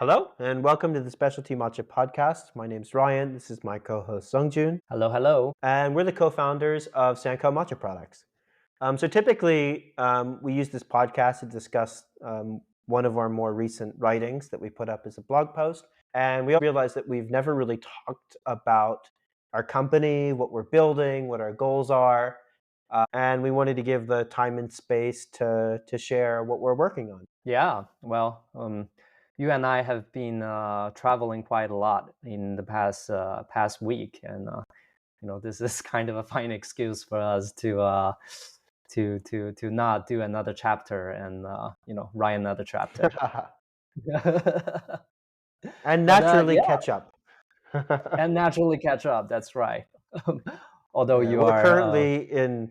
Hello, and welcome to the Specialty Matcha Podcast. My name's Ryan. This is my co-host Zongjun, Hello, hello. and we're the co-founders of Sanko Matcha Products. So typically, we use this podcast to discuss one of our more recent writings that we put up as a blog post, and we realized that we've never really talked about our company, what we're building, what our goals are, and we wanted to give the time and space to share what we're working on. Yeah, you and I have been traveling quite a lot in the past week, and this is kind of a fine excuse for us to not do another chapter and write another chapter. And But naturally yeah, catch up. and naturally catch up. That's right. Although Yeah, you we're are currently in.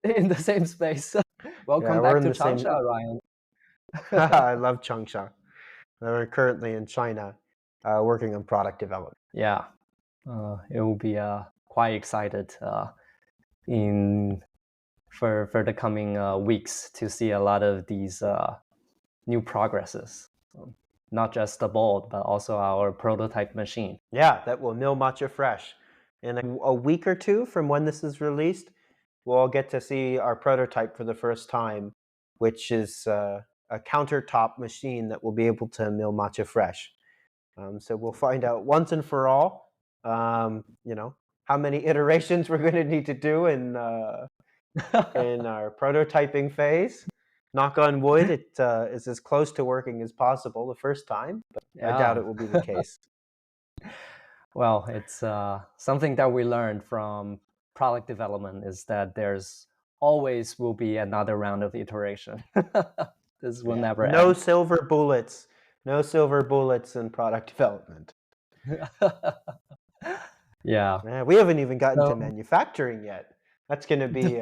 in the same space. Yeah, Welcome we're back in to the same. Changsha, Ryan. I love Changsha. We're currently in China, working on product development. Yeah, it will be quite excited in for the coming weeks to see a lot of these new progresses. Not just the bold, but also our prototype machine. Yeah, that will mill matcha fresh. In a week or two from when this is released, we'll all get to see our prototype for the first time, which is a countertop machine that will be able to mill matcha fresh. So we'll find out once and for all, how many iterations we're going to need to do in our prototyping phase. Knock on wood, it is as close to working as possible the first time, but I doubt Yeah. it will be the case. Well, it's something that we learned from product development is that there's always will be another round of iteration. This will Yeah, never no end. silver bullets, no silver bullets in product development. Yeah. Yeah, we haven't even gotten to So, manufacturing yet. That's going to be.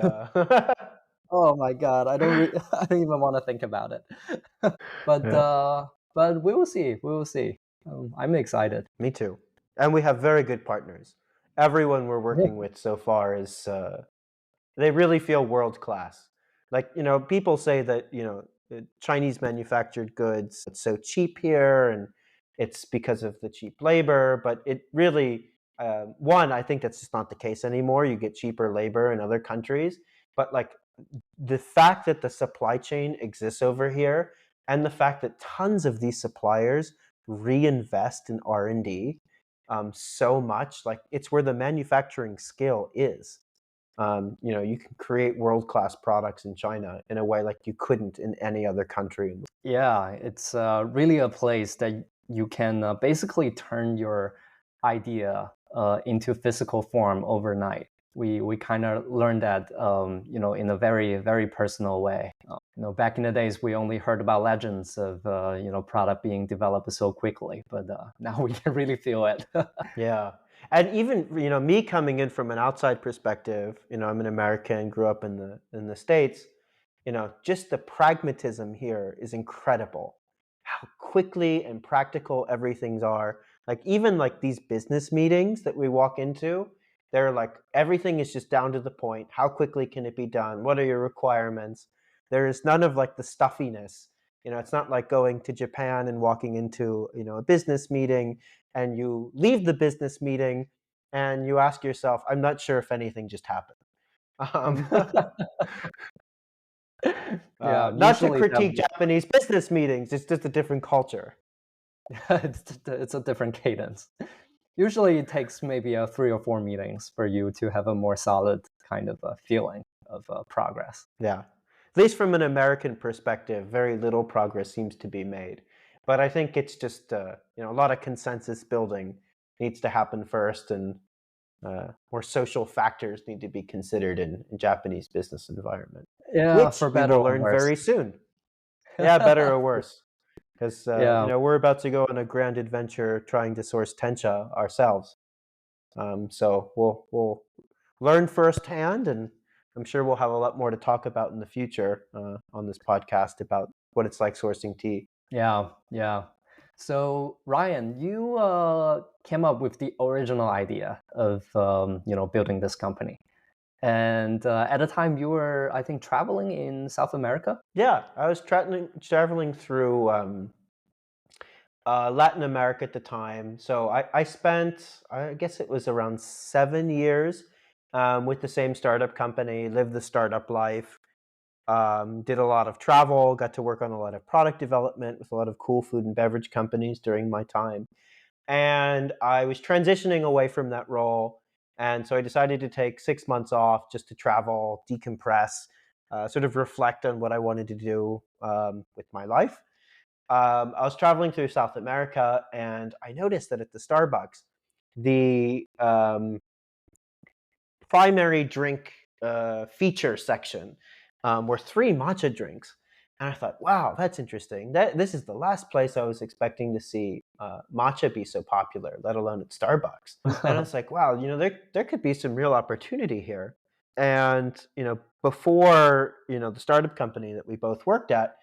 oh my God, I don't even want to think about it. But Yeah, we will see. We will see. I'm excited. me too. And we have very good partners. Everyone we're Yeah. working with so far is they really feel world class. Like, people say that, Chinese manufactured goods, it's so cheap here and it's because of the cheap labor. But it really, one, I think that's just not the case anymore. You get cheaper labor in other countries. But like the fact that the supply chain exists over here and the fact that tons of these suppliers reinvest in R&D so much, like it's where the manufacturing skill is. You can create world-class products in China in a way like you couldn't in any other country. Yeah, it's really a place that you can basically turn your idea into physical form overnight. We kind of learned that in a very very personal way. Back in the days we only heard about legends of product being developed so quickly, but now we can really feel it. Yeah. And even, me coming in from an outside perspective, I'm an American, grew up in the States, just the pragmatism here is incredible. How quickly and practical everything's are. Like even like these business meetings that we walk into, they're like everything is just down to the point. How quickly can it be done? What are your requirements? There is none of like the stuffiness. It's not like going to Japan and walking into, a business meeting and you leave the business meeting and you ask yourself, I'm not sure if anything just happened. Um, Yeah, not to usually that critique Japanese business meetings, it's just a different culture. it's a different cadence. Usually, it takes maybe 3 or 4 meetings for you to have a more solid kind of feeling of progress. Yeah. At least from an American perspective, very little progress seems to be made. But I think it's just, a lot of consensus building needs to happen first, and more social factors need to be considered in Japanese business environment, Yeah, which for we better will or learn worse. very soon. Yeah, better or worse. Because Yeah, we're about to go on a grand adventure trying to source tencha ourselves. So we'll learn firsthand, and I'm sure we'll have a lot more to talk about in the future on this podcast about what it's like sourcing tea. yeah, yeah. So Ryan, you came up with the original idea of building this company, and at the time you were, I think, traveling in South America. Yeah, I was traveling through Latin America at the time. So I spent, I guess it was around 7 years with the same startup company, lived the startup life, did a lot of travel, got to work on a lot of product development with a lot of cool food and beverage companies during my time. And I was transitioning away from that role. And so I decided to take 6 months off just to travel, decompress, sort of reflect on what I wanted to do with my life. I was traveling through South America and I noticed that at the Starbucks, the primary drink feature section were three matcha drinks. And I thought, wow, that's interesting. This is the last place I was expecting to see matcha be so popular, let alone at Starbucks. And I was like, wow, there could be some real opportunity here. And before the startup company that we both worked at,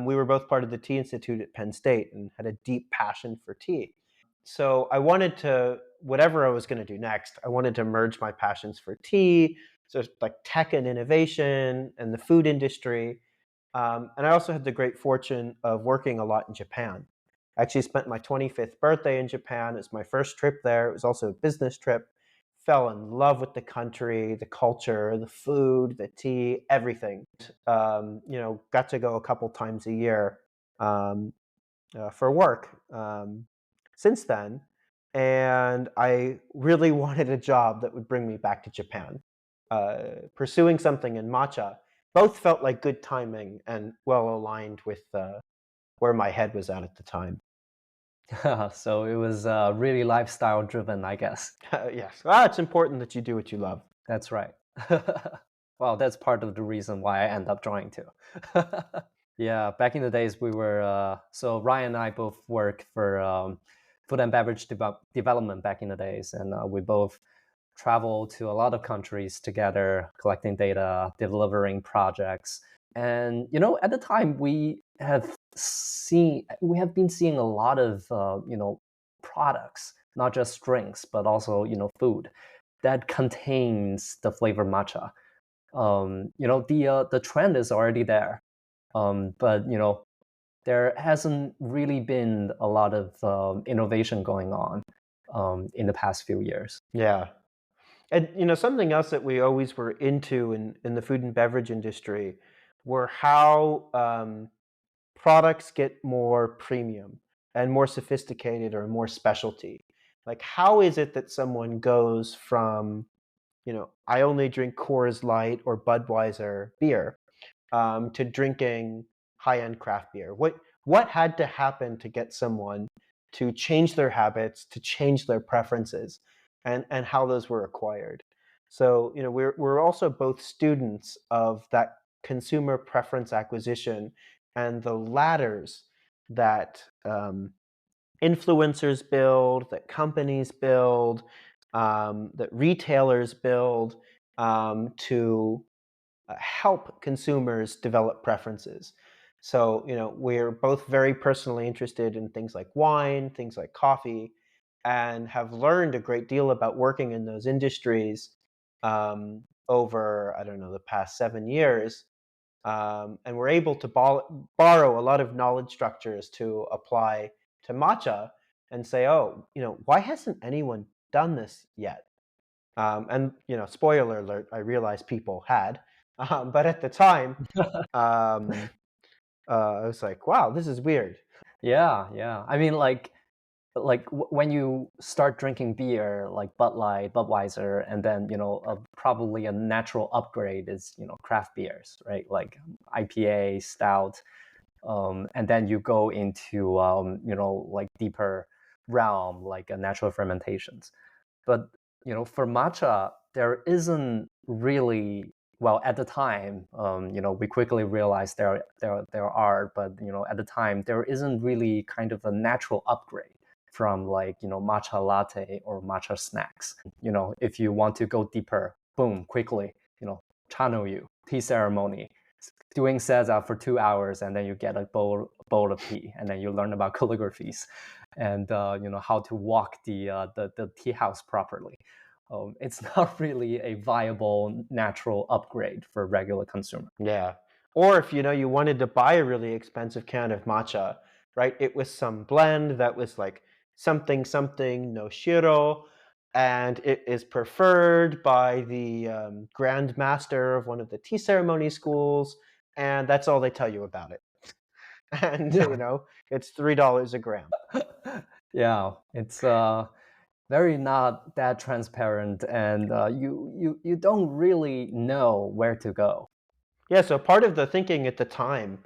we were both part of the Tea Institute at Penn State and had a deep passion for tea. So I wanted to, whatever I was going to do next, I wanted to merge my passions for tea, so like tech and innovation and the food industry. And I also had the great fortune of working a lot in Japan. I actually spent my 25th birthday in Japan. It was my first trip there. It was also a business trip. Fell in love with the country, the culture, the food, the tea, everything. Got to go a couple times a year. For work since then. And I really wanted a job that would bring me back to Japan. Pursuing something in matcha both felt like good timing and well aligned with where my head was at the time. So it was really lifestyle driven, I guess. Yes, it's important that you do what you love. That's right. Well, that's part of the reason why I end up joining too. Yeah, back in the days, we were so Ryan and I both worked for food and beverage development back in the days, and we both traveled to a lot of countries together, collecting data, delivering projects, and at the time we have been seeing a lot of products, not just drinks, but also food that contains the flavor matcha. The trend is already there, but there hasn't really been a lot of innovation going on in the past few years. Yeah. And something else that we always were into in the food and beverage industry were how products get more premium and more sophisticated or more specialty. Like, how is it that someone goes from, I only drink Coors Light or Budweiser beer to drinking high-end craft beer? What had to happen to get someone to change their habits, to change their preferences, and how those were acquired? So, we're also both students of that consumer preference acquisition and the ladders that influencers build, that companies build, that retailers build to help consumers develop preferences. So, we're both very personally interested in things like wine, things like coffee, and have learned a great deal about working in those industries over, I don't know, the past 7 years. And we're able to borrow a lot of knowledge structures to apply to matcha and say, oh, why hasn't anyone done this yet? And spoiler alert, I realized people had, but at the time, um, I was like, wow, this is weird. Yeah, yeah. I mean, when you start drinking beer like Bud Light, Budweiser, and then probably a natural upgrade is craft beers, right? Like IPA, stout, and then you go into like deeper realm like natural fermentations. But for matcha, there isn't really, well, at the time, we quickly realized there are, but at the time there isn't really kind of a natural upgrade from like matcha latte or matcha snacks. If you want to go deeper, boom, quickly, channel you tea ceremony, doing seza for 2 hours, and then you get a bowl of tea, and then you learn about calligraphies and how to walk the tea house properly. It's not really a viable natural upgrade for regular consumer. Yeah. Or if you wanted to buy a really expensive can of matcha, right? It was some blend that was like something something no shiro, and it is preferred by the grand master of one of the tea ceremony schools, and that's all they tell you about it. And Yeah. it's $3 a gram. Yeah, it's very not that transparent, and you don't really know where to go. Yeah, so part of the thinking at the time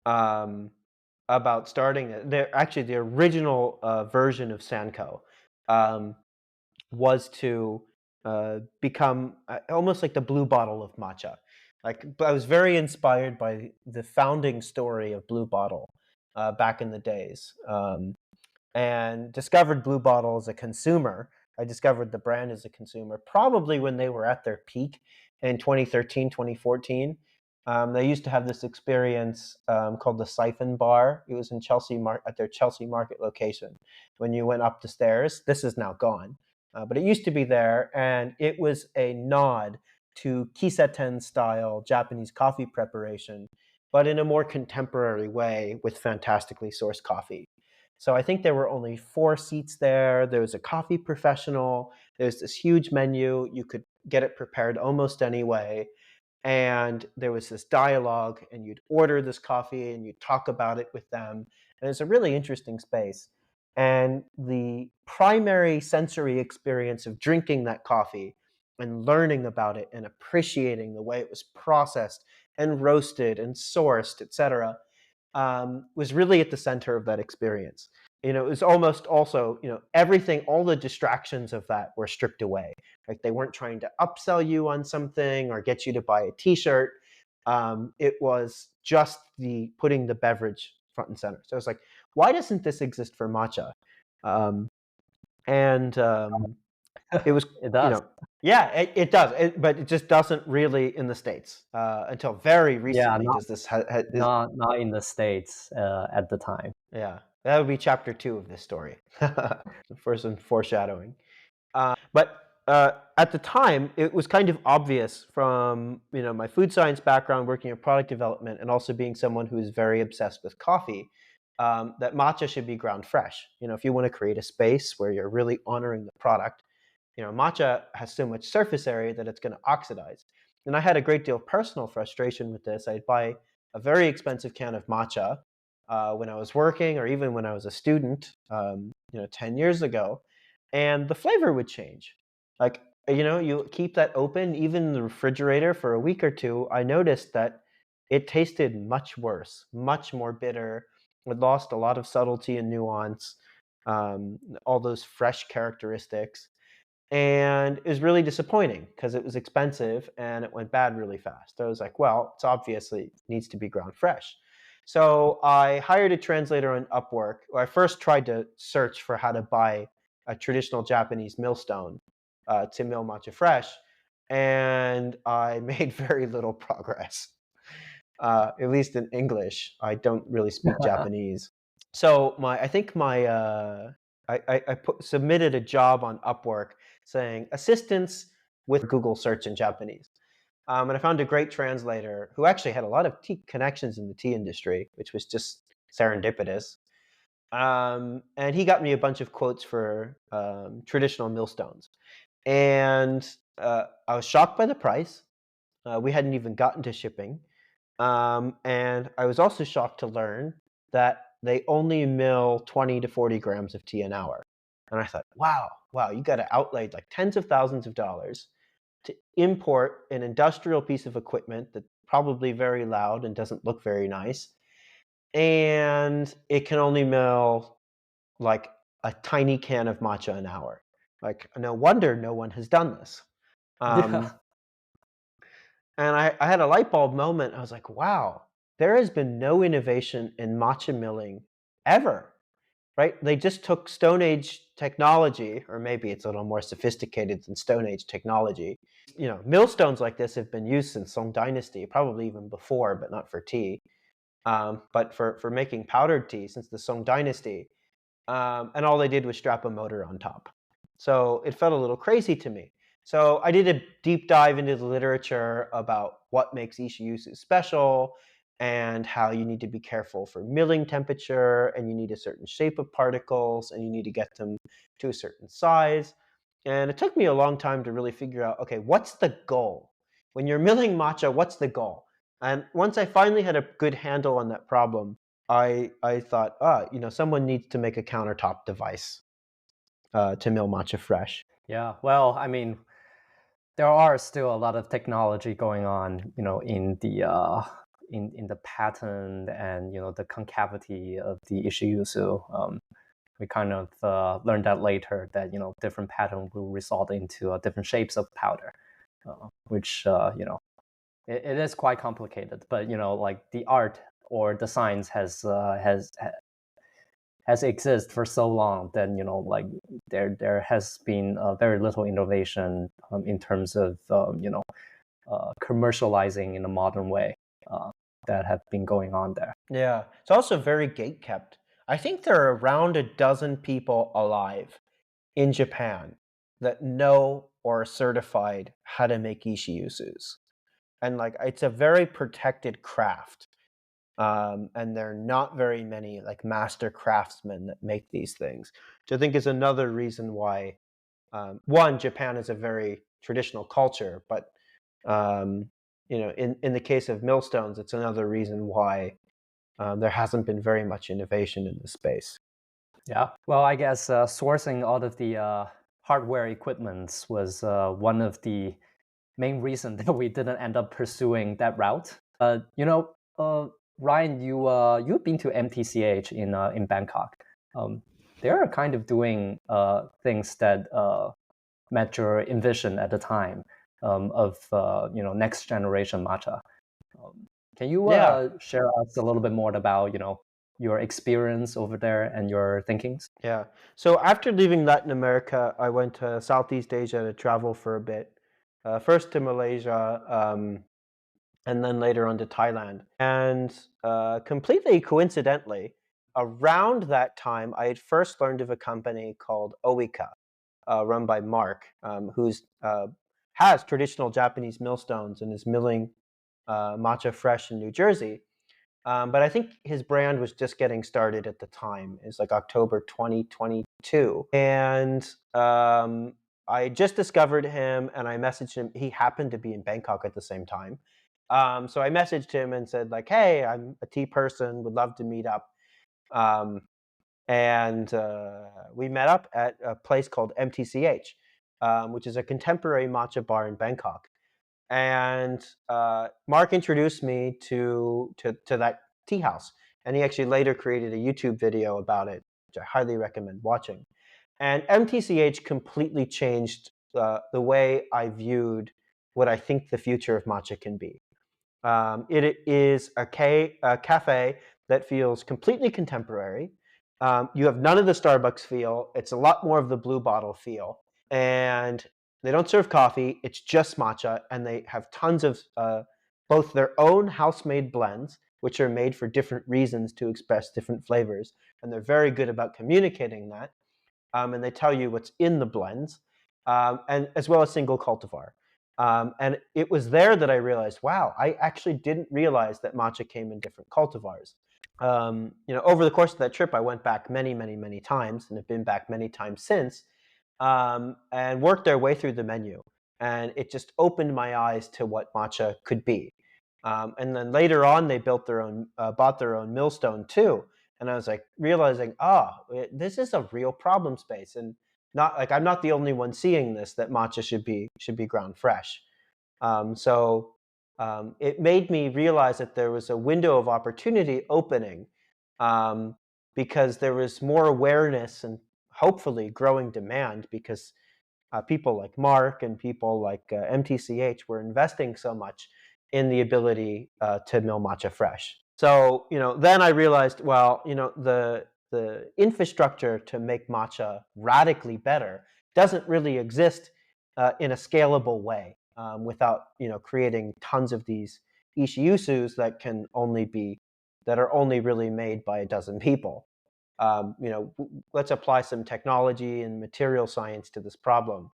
um, about starting it, actually the original version of Sanko um, was to become almost like the blue bottle of matcha. Like, I was very inspired by the founding story of Blue Bottle back in the days. And discovered Blue Bottle as a consumer. I discovered the brand as a consumer probably when they were at their peak in 2013, 2014. They used to have this experience called the Siphon Bar. It was in at their Chelsea Market location. When you went up the stairs, this is now gone, but it used to be there, and it was a nod to Kisaten style Japanese coffee preparation, but in a more contemporary way with fantastically sourced coffee. So I think there were only 4 seats there. There was a coffee professional. There's this huge menu. You could get it prepared almost any way. And there was this dialogue, and you'd order this coffee and you'd talk about it with them. And it's a really interesting space. And the primary sensory experience of drinking that coffee and learning about it and appreciating the way it was processed and roasted and sourced, etc., was really at the center of that experience. It was almost also, everything, all the distractions of that were stripped away. Like, they weren't trying to upsell you on something or get you to buy a T-shirt. It was just the putting the beverage front and center. So it's like, why doesn't this exist for matcha? Um, and it was, It you does. know, yeah, it does, but it just doesn't really in the States until very Yeah, recently. Does this not in the States at the time. Yeah, that would be chapter 2 of this story. For some foreshadowing. But at the time, it was kind of obvious from my food science background, working in product development, and also being someone who is very obsessed with coffee, that matcha should be ground fresh. If you want to create a space where you're really honoring the product, matcha has so much surface area that it's going to oxidize. And I had a great deal of personal frustration with this. I'd buy a very expensive can of matcha when I was working, or even when I was a student, 10 years ago, and the flavor would change. Like, you keep that open, even in the refrigerator, for a week or two. I noticed that it tasted much worse, much more bitter. It lost a lot of subtlety and nuance, all those fresh characteristics. And it was really disappointing because it was expensive and it went bad really fast. I was like, well, it's obviously needs to be ground fresh. So I hired a translator on Upwork. I first tried to search for how to buy a traditional Japanese millstone to mill matcha fresh, and I made very little progress, at least in English. I don't really speak Japanese. So I think I submitted a job on Upwork saying assistance with Google search in Japanese. And I found a great translator who actually had a lot of tea connections in the tea industry, which was just serendipitous. And he got me a bunch of quotes for traditional millstones. And I was shocked by the price. We hadn't even gotten to shipping. And I was also shocked to learn that they only mill 20 to 40 grams of tea an hour. And I thought, wow, you got to outlay like tens of thousands of dollars to import an industrial piece of equipment that's probably very loud and doesn't look very nice. And it can only mill like a tiny can of matcha an hour. Like, no wonder no one has done this. Um, Yeah. and I had a light bulb moment. I was like, wow, there has been no innovation in matcha milling ever, right? They just took Stone Age technology, or maybe it's a little more sophisticated than Stone Age technology. Millstones like this have been used since Song Dynasty, probably even before, but not for tea. But for making powdered tea since the Song Dynasty, and all they did was strap a motor on top. So it felt a little crazy to me. So I did a deep dive into the literature about what makes each use special, and how you need to be careful for milling temperature, and you need a certain shape of particles, and you need to get them to a certain size. And it took me a long time to really figure out, okay, what's the goal? When you're milling matcha, what's the goal? And once I finally had a good handle on that problem, I thought, someone needs to make a countertop device to mill matcha fresh. Yeah. Well, I mean, there are still a lot of technology going on, in the in the pattern and the concavity of the issue. So we kind of learned that later that different pattern will result into different shapes of powder, which it is quite complicated. But like the art or the science has existed for so long that like there has been very little innovation in terms of commercializing in a modern way uh, that have been going on there. Yeah, it's also very gate kept. I think there are around a dozen people alive in Japan that know or are certified how to make ishiusus. And like it's a very protected craft. And there are not very many like master craftsmen that make these things. Which I think is another reason why one, Japan is a very traditional culture, but um, in the case of millstones, it's another reason why there hasn't been very much innovation in the space. Yeah. Well, I guess sourcing all of the hardware equipments was one of the main reasons that we didn't end up pursuing that route. Ryan, you've been to MTCH in Bangkok. Um, they're kind of doing things that met your envision at the time of next generation matcha. Can you Yeah, share us a little bit more about your experience over there and your thinkings? yeah. So after leaving Latin America, I went to Southeast Asia to travel for a bit. First to Malaysia, and then later on to Thailand. And completely coincidentally, around that time, I had first learned of a company called Oika, run by Mark, who's has traditional Japanese millstones and is milling matcha fresh in New Jersey. But I think his brand was just getting started at the time. It's like October 2022. And I just discovered him and I messaged him. He happened to be in Bangkok at the same time. So I messaged him and said, like, hey, I'm a tea person, would love to meet up. Um, and we met up at a place called MTCH, which is a contemporary matcha bar in Bangkok. And Mark introduced me to that tea house, and he actually later created a YouTube video about it, which I highly recommend watching. And MTCH completely changed the way I viewed what I think the future of matcha can be. It is a cafe that feels completely contemporary. You have none of the Starbucks feel. It's a lot more of the blue bottle feel. And they don't serve coffee. It's just matcha. And they have tons of both their own house-made blends, which are made for different reasons to express different flavors. And they're very good about communicating that. And they tell you what's in the blends, and as well as single cultivar. And it was there that I realized, wow, I actually didn't realize that matcha came in different cultivars. Over the course of that trip, I went back many, many, many times, and have been back many times since, and worked their way through the menu. And it just opened my eyes to what matcha could be. And then later on, they bought their own millstone too. And I was like realizing, this is a real problem space, and not like I'm not the only one seeing this. That matcha should be ground fresh. It made me realize that there was a window of opportunity opening, um, because there was more awareness and hopefully growing demand because people like Mark and people like MTCH were investing so much in the ability to mill matcha fresh. So then I realized, well, the infrastructure to make matcha radically better doesn't really exist in a scalable way, without creating tons of these ishiusus that are only really made by a dozen people. Let's apply some technology and material science to this problem.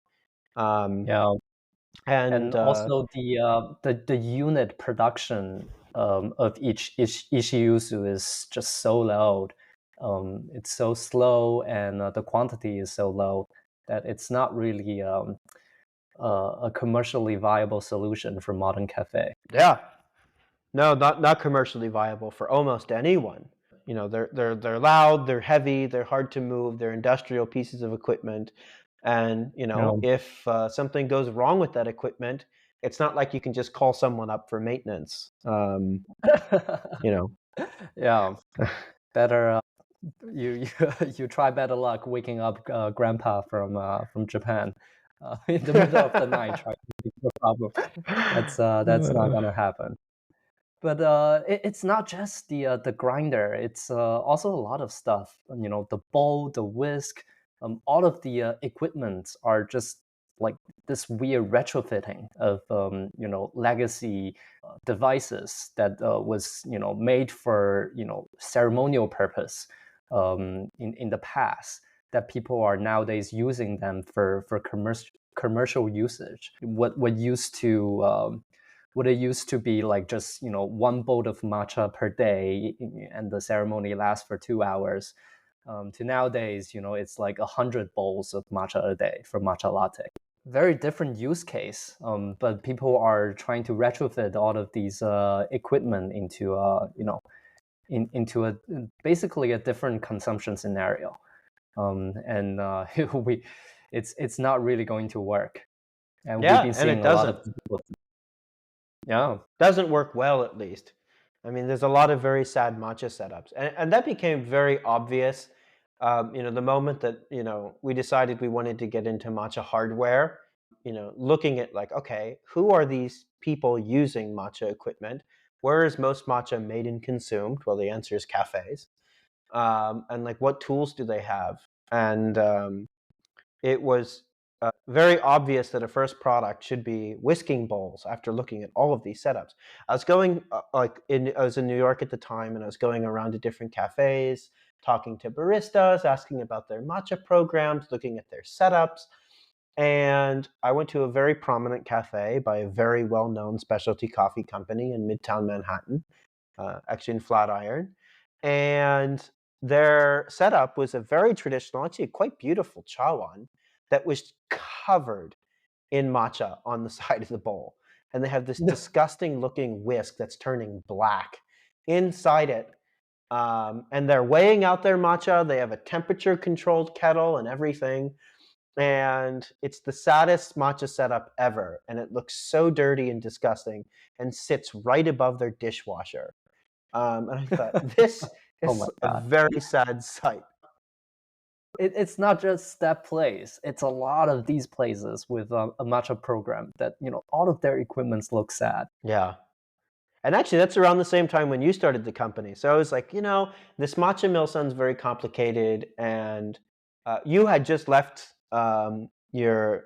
Um, Yeah. and And also the unit production of each Ishiyuzu is just so low. It's so slow, and the quantity is so low that it's not really a commercially viable solution for modern cafe. Yeah. No, not commercially viable for almost anyone. You know, they're loud, they're heavy, they're hard to move, they're industrial pieces of equipment, and you know, Um, if something goes wrong with that equipment, it's not like you can just call someone up for maintenance. You know, yeah, better you you try better luck waking up grandpa from Japan in the middle of the night trying to fix the problem. That's not gonna happen. But it's not just the grinder. It's also a lot of stuff. You know, the bowl, the whisk, all of the equipment are just like this weird retrofitting of legacy devices that was made for ceremonial purpose in the past, that people are nowadays using them for commercial usage. What it used to be like just one bowl of matcha per day, and the ceremony lasts for 2 hours, to nowadays it's like 100 bowls of matcha a day for matcha latte. Very different use case, but people are trying to retrofit all of these equipment into into a basically a different consumption scenario, and we it's not really going to work, and we've yeah, been and it seeing a lot of doesn't. people. Yeah. Doesn't work well, at least. I mean, there's a lot of very sad matcha setups, and that became very obvious. You know, the moment that we decided we wanted to get into matcha hardware. You know, looking at like, okay, who are these people using matcha equipment? Where is most matcha made and consumed? Well, the answer is cafes. And like, what tools do they have? And it was very obvious that a first product should be whisking bowls after looking at all of these setups. I was in New York at the time, and I was going around to different cafes, talking to baristas, asking about their matcha programs, looking at their setups. And I went to a very prominent cafe by a very well-known specialty coffee company in Midtown Manhattan, actually in Flatiron. And their setup was a very traditional, actually quite beautiful chawan that was covered in matcha on the side of the bowl. And they have this disgusting looking whisk that's turning black inside it. And they're weighing out their matcha. They have a temperature controlled kettle and everything. And it's the saddest matcha setup ever. And it looks so dirty and disgusting and sits right above their dishwasher. And I thought, this Oh my is a god. very sad sight. It's not just that place. It's a lot of these places with a matcha program that all of their equipments look sad. Yeah. And actually, that's around the same time when you started the company. So I was like, this matcha mill sounds very complicated, and you had just left your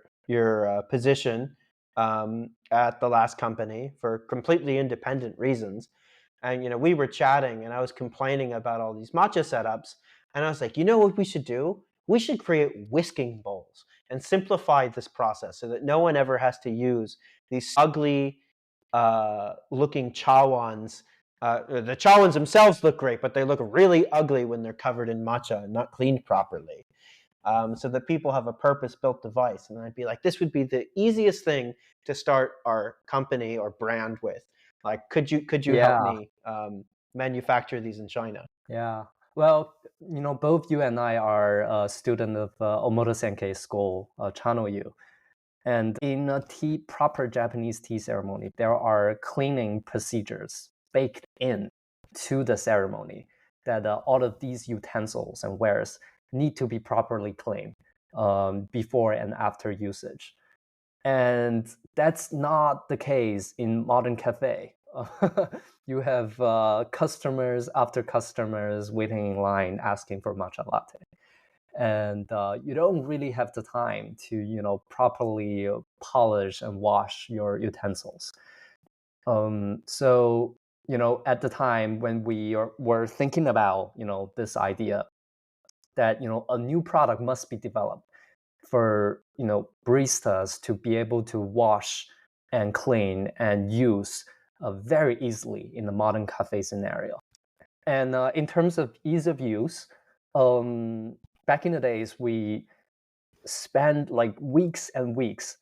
position at the last company for completely independent reasons. And we were chatting, and I was complaining about all these matcha setups, and I was like, you know what we should do? We should create whisking bowls and simplify this process so that no one ever has to use these ugly looking chawans. The chawans themselves look great, but they look really ugly when they're covered in matcha and not cleaned properly. So that people have a purpose-built device. And I'd be like, this would be the easiest thing to start our company or brand with. Like, could you help Yeah, me manufacture these in China? yeah. Well, both you and I are a student of Omoto Senkei School, Channel U. And in a proper Japanese tea ceremony, there are cleaning procedures baked in to the ceremony, that all of these utensils and wares need to be properly cleaned before and after usage. And that's not the case in modern cafe. You have customers after customers waiting in line asking for matcha latte, and you don't really have the time to properly polish and wash your utensils. So at the time when were thinking about this idea that a new product must be developed for baristas to be able to wash and clean and use very easily in the modern cafe scenario. And in terms of ease of use, um, back in the days, we spent like weeks and weeks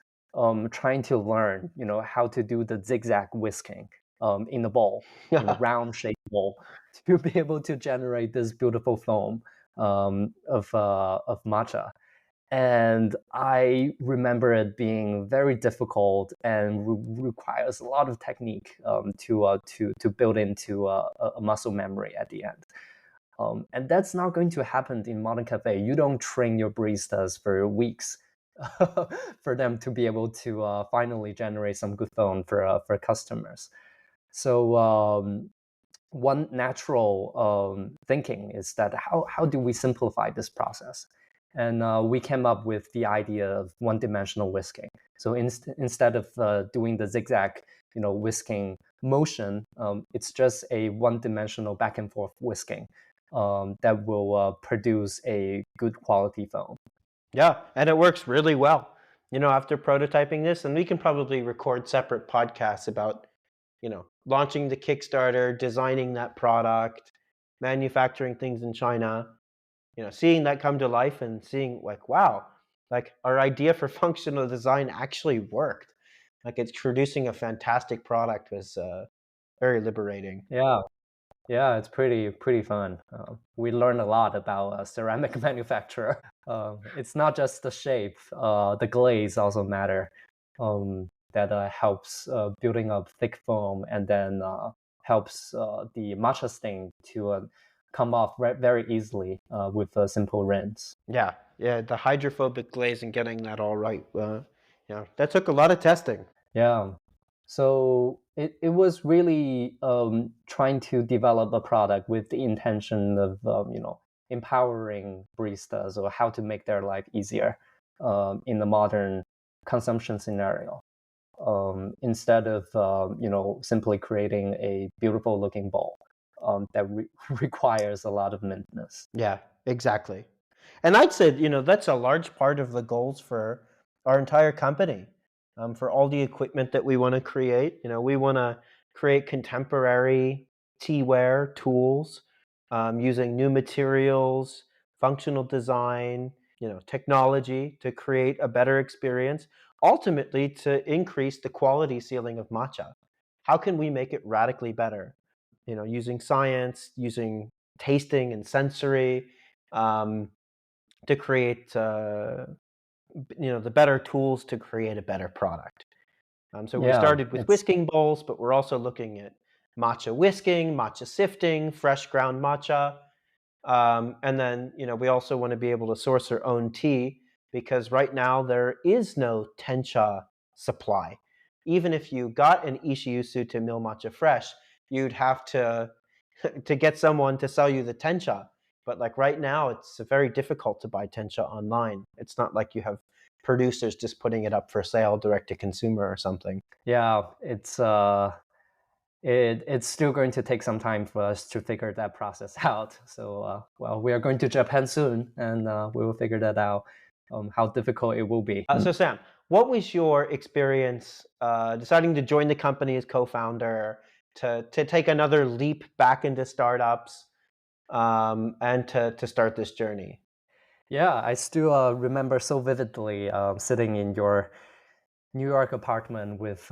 trying to learn, how to do the zigzag whisking in the bowl, round shaped bowl, to be able to generate this beautiful foam of matcha. And I remember it being very difficult and requires a lot of technique to build into a muscle memory at the end. And that's not going to happen in modern cafe. You don't train your baristas for weeks for them to be able to finally generate some good phone for customers. So one natural thinking is that how do we simplify this process? And we came up with the idea of one-dimensional whisking. So instead of doing the zigzag, whisking motion, it's just a one-dimensional back and forth whisking that will produce a good quality foam. Yeah, and it works really well. After prototyping this, and we can probably record separate podcasts about, launching the Kickstarter, designing that product, manufacturing things in China, seeing that come to life and seeing like, wow, like our idea for functional design actually worked. Like it's producing a fantastic product was very liberating. Yeah, yeah, it's pretty fun. We learned a lot about ceramic manufacturer. It's not just the shape; the glaze also matter. That helps building up thick foam, and then helps the matcha stain to come off very easily with a simple rinse. Yeah, yeah, the hydrophobic glaze and getting that all right. That took a lot of testing. Yeah. So it was really trying to develop a product with the intention of empowering baristas or how to make their life easier in the modern consumption scenario. Instead of simply creating a beautiful looking bowl that requires a lot of maintenance. Yeah, exactly. And I'd say, that's a large part of the goals for our entire company. For all the equipment that we want to create, we want to create contemporary teaware tools using new materials, functional design, technology to create a better experience, ultimately to increase the quality ceiling of matcha. How can we make it radically better? Using science, using tasting and sensory, um, to create the better tools to create a better product. So we Yeah, started with it's whisking bowls, but we're also looking at matcha whisking, matcha sifting, fresh ground matcha. And then, we also want to be able to source our own tea because right now there is no tencha supply. Even if you got an Ishiyusu to mill matcha fresh, you'd have to to get someone to sell you the tencha. But like right now, it's very difficult to buy tencha online. It's not like you have producers just putting it up for sale direct to consumer or something. yeah, it's still going to take some time for us to figure that process out. So, well, we are going to Japan soon, and we will figure that out. How difficult it will be. So Sam, what was your experience deciding to join the company as co-founder, to take another leap back into startups, and to start this journey? Yeah, I still remember so vividly sitting in your New York apartment with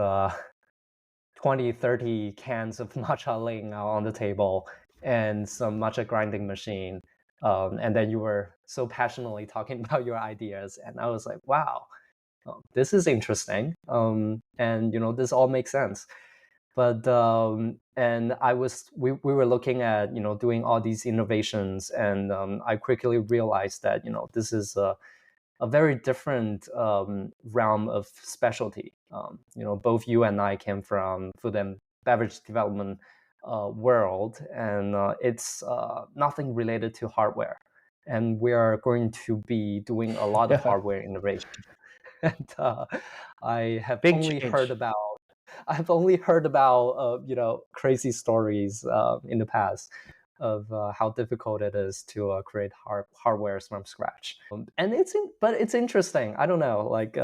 20, 30 cans of matcha laying out on the table and some matcha grinding machine. And then you were so passionately talking about your ideas. And I was like, wow, this is interesting. And, this all makes sense. But and we were looking at doing all these innovations, and I quickly realized that this is a very different realm of specialty. Both you and I came from food and beverage development world, and it's nothing related to hardware. And we are going to be doing a lot of Yeah, hardware innovation. And I have big only heard change. about I've only heard about crazy stories in the past of how difficult it is to create hardware from scratch. And but it's interesting. I don't know, like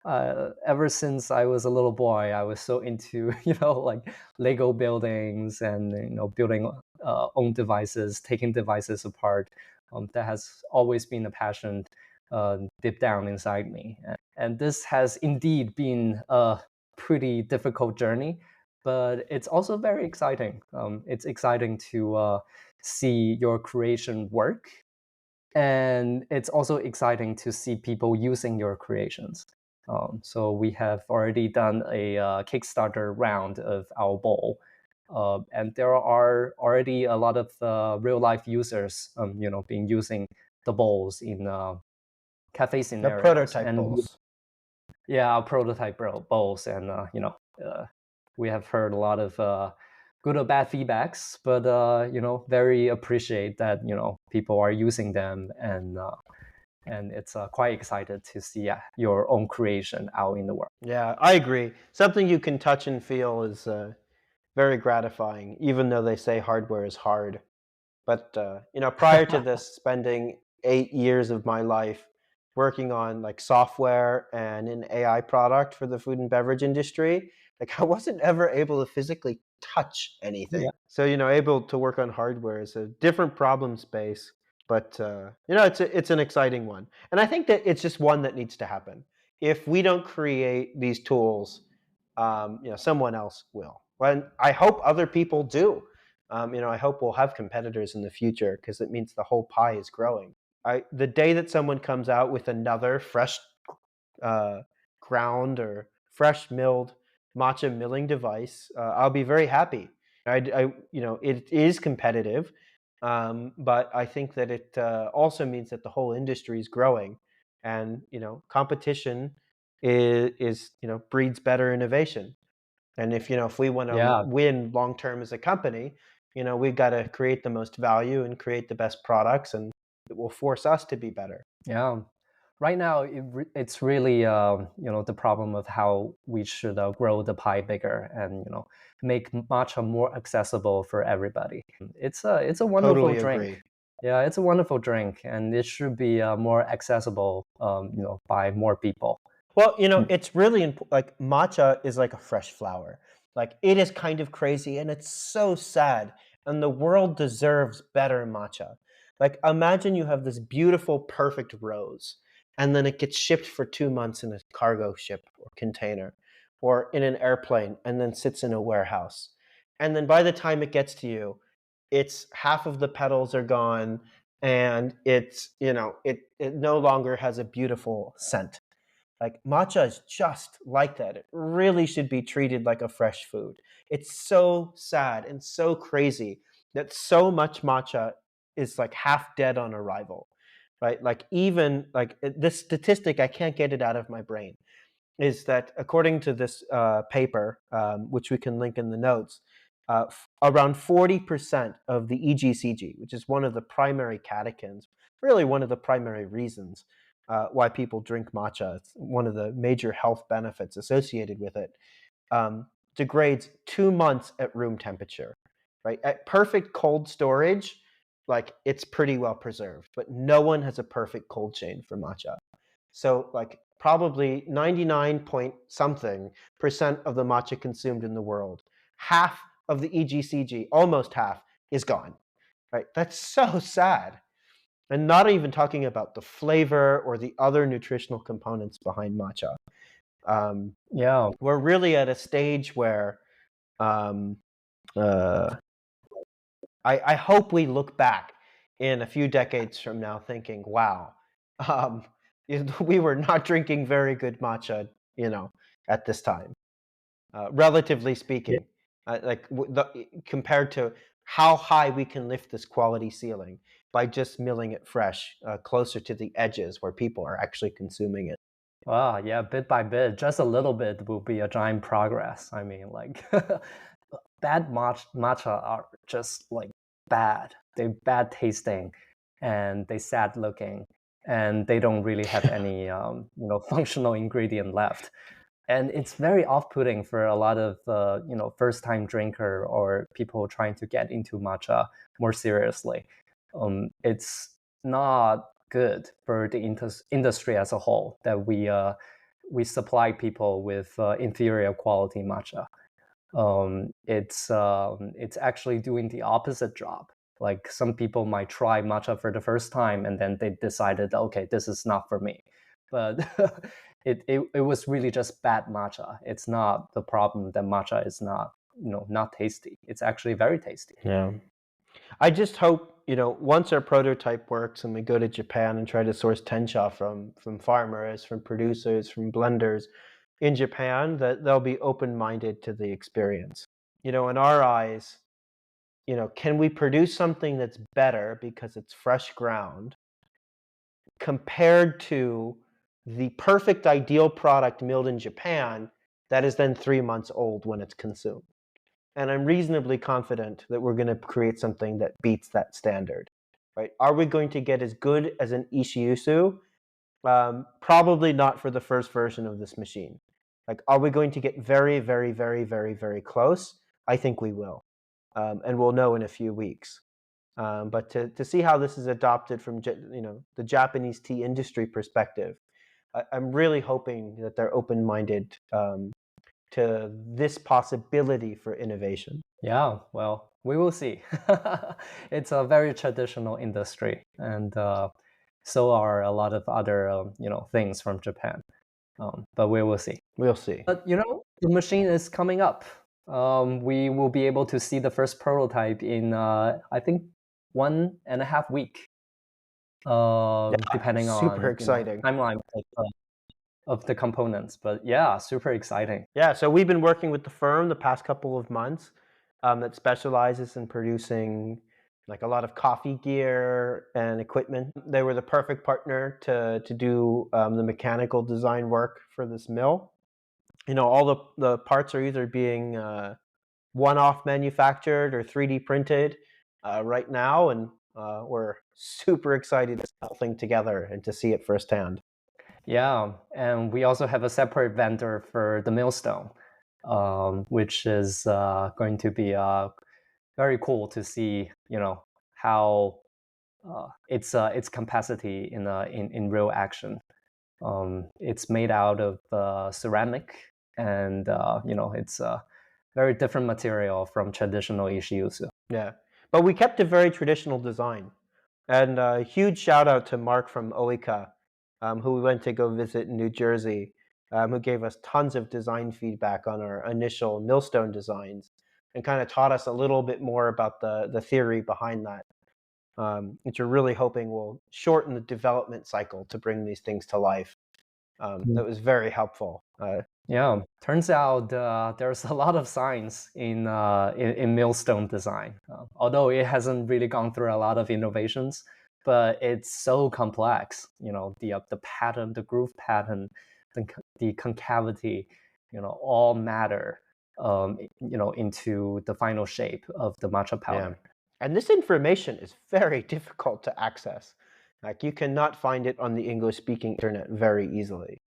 Ever since I was a little boy, I was so into like Lego buildings and building own devices, taking devices apart. That has always been a passion deep down inside me, and this has indeed been a pretty difficult journey, but it's also very exciting. It's exciting to see your creation work, and it's also exciting to see people using your creations. So we have already done a Kickstarter round of our bowl, and there are already a lot of real life users, being using the bowls in cafe The scenarios, prototype and bowls. yeah, our prototype bowls, and we have heard a lot of good or bad feedbacks, but very appreciate that people are using them, and it's quite excited to see your own creation out in the world. Yeah, I agree. Something you can touch and feel is very gratifying, even though they say hardware is hard. But prior to this, spending 8 years of my life working on like software and an AI product for the food and beverage industry, like I wasn't ever able to physically touch anything. Yeah, So able to work on hardware is a different problem space, but it's an exciting one, and I think that it's just one that needs to happen. If we don't create these tools, someone else will. Well, I hope other people do. I hope we'll have competitors in the future because it means the whole pie is growing. The day that someone comes out with another fresh uh, ground or fresh milled matcha milling device, I'll be very happy. It is competitive, but I think that it also means that the whole industry is growing, and competition is breeds better innovation. And if we want to yeah, win long term as a company, we've got to create the most value and create the best products, and it will force us to be better. yeah. Right now, it's really the problem of how we should grow the pie bigger and make matcha more accessible for everybody. It's a wonderful Totally drink. agree. Yeah, it's a wonderful drink, and it should be more accessible, by more people. Well, Mm. it's really important. Like matcha is like a fresh flower. Like it is kind of crazy and it's so sad. And the world deserves better matcha. Like imagine you have this beautiful, perfect rose, and then it gets shipped for 2 months in a cargo ship or container or in an airplane and then sits in a warehouse. And then by the time it gets to you, it's half of the petals are gone and it no longer has a beautiful scent. Like matcha is just like that. It really should be treated like a fresh food. It's so sad and so crazy that so much matcha is like half dead on arrival, right? Like even like this statistic, I can't get it out of my brain. Is that according to this paper, which we can link in the notes, around 40% of the EGCG, which is one of the primary catechins, really one of the primary reasons why people drink matcha, it's one of the major health benefits associated with it, degrades 2 months at room temperature, right? At perfect cold storage, like it's pretty well preserved, but no one has a perfect cold chain for matcha. So like probably 99 point something percent of the matcha consumed in the world, half of the EGCG, almost half, is gone. Right? That's so sad. And not even talking about the flavor or the other nutritional components behind matcha. Um, Yeah, we're really at a stage where um, uh, I hope we look back in a few decades from now thinking, wow, um, we were not drinking very good matcha, at this time, relatively yeah, speaking, compared to how high we can lift this quality ceiling by just milling it fresh, closer to the edges where people are actually consuming it. wow, yeah. Bit by bit, just a little bit will be a giant progress. I mean, like bad matcha are just like bad. They're bad tasting, and they sad looking, and they don't really have any functional ingredient left. And it's very off-putting for a lot of first-time drinker or people trying to get into matcha more seriously. It's not good for the industry as a whole that we supply people with inferior quality matcha. It's actually doing the opposite job. Like some people might try matcha for the first time and then they decided, okay, this is not for me. But it was really just bad matcha. It's not the problem that matcha is not, not tasty. It's actually very tasty. Yeah. I just hope, once our prototype works and we go to Japan and try to source tencha from farmers, from producers, from blenders in Japan, that they'll be open-minded to the experience. In our eyes, can we produce something that's better because it's fresh ground compared to the perfect ideal product milled in Japan that is then 3 months old when it's consumed? And I'm reasonably confident that we're going to create something that beats that standard, right? Are we going to get as good as an Ishiusu? Probably not for the first version of this machine. Like, are we going to get very, very, very, very, very close? I think we will, and we'll know in a few weeks. But to see how this is adopted from the Japanese tea industry perspective, I'm really hoping that they're open-minded to this possibility for innovation. Yeah, well, we will see. It's a very traditional industry, and so are a lot of other things from Japan. But we will see. We'll see. But the machine is coming up. We will be able to see the first prototype in I think 1.5 week, depending Super on exciting. timeline of the components. But yeah, super exciting. Yeah, so we've been working with the firm the past couple of months that specializes in producing like a lot of coffee gear and equipment. They were the perfect partner to do the mechanical design work for this mill. All the parts are either being one-off manufactured or 3D printed right now, and we're super excited to put the whole thing together and to see it firsthand. Yeah, and we also have a separate vendor for the millstone, which is going to be very cool to see. How its capacity in real action. It's made out of ceramic, and it's a very different material from traditional ishiusu. Yeah, but we kept a very traditional design. And a huge shout out to Mark from Oika, who we went to go visit in New Jersey, who gave us tons of design feedback on our initial millstone designs and kind of taught us a little bit more about the theory behind that, which we're really hoping will shorten the development cycle to bring these things to life. That was very helpful. Yeah, turns out there's a lot of science in millstone design, although it hasn't really gone through a lot of innovations. But it's so complex. The pattern, the groove pattern, the concavity, all matter. Into the final shape of the matcha powder. Yeah. And this information is very difficult to access. Like, you cannot find it on the English-speaking internet very easily.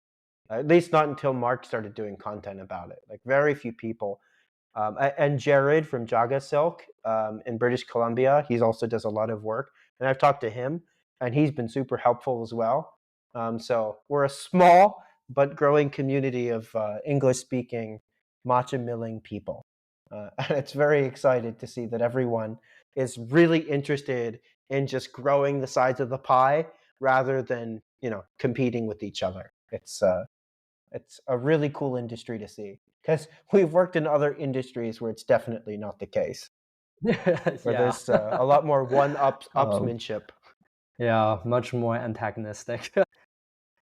At least not until Mark started doing content about it. Like, very few people. And Jared from Jaga Silk in British Columbia, he also does a lot of work. And I've talked to him, and he's been super helpful as well. So we're a small but growing community of English-speaking matcha milling people. And it's very excited to see that everyone is really interested in just growing the size of the pie rather than competing with each other. It's a really cool industry to see because we've worked in other industries where it's definitely not the case, where Yeah. there's a lot more Um, upsmanship. yeah, much more antagonistic.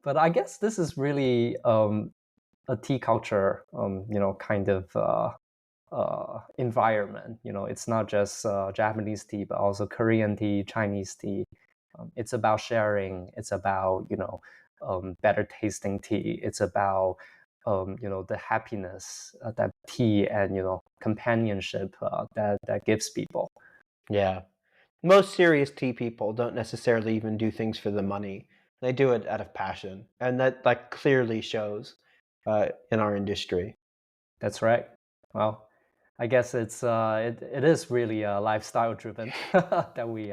But I guess this is really a tea culture, kind of environment. It's not just Japanese tea, but also Korean tea, Chinese tea. It's about sharing. It's about better tasting tea. It's about the happiness that tea and companionship that gives people. Yeah. Most serious tea people don't necessarily even do things for the money. They do it out of passion, and that clearly shows in our industry. That's right. Well, I guess it is really lifestyle driven that we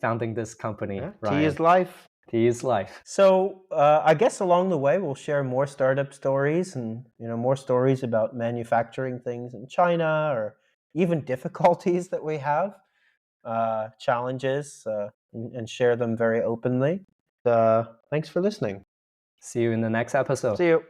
founding this company, Yeah, tea Ryan. is life. Tea is life. So I guess along the way we'll share more startup stories and more stories about manufacturing things in China or even difficulties that we have, challenges, and share them very openly. Thanks for listening. See you in the next episode. See you.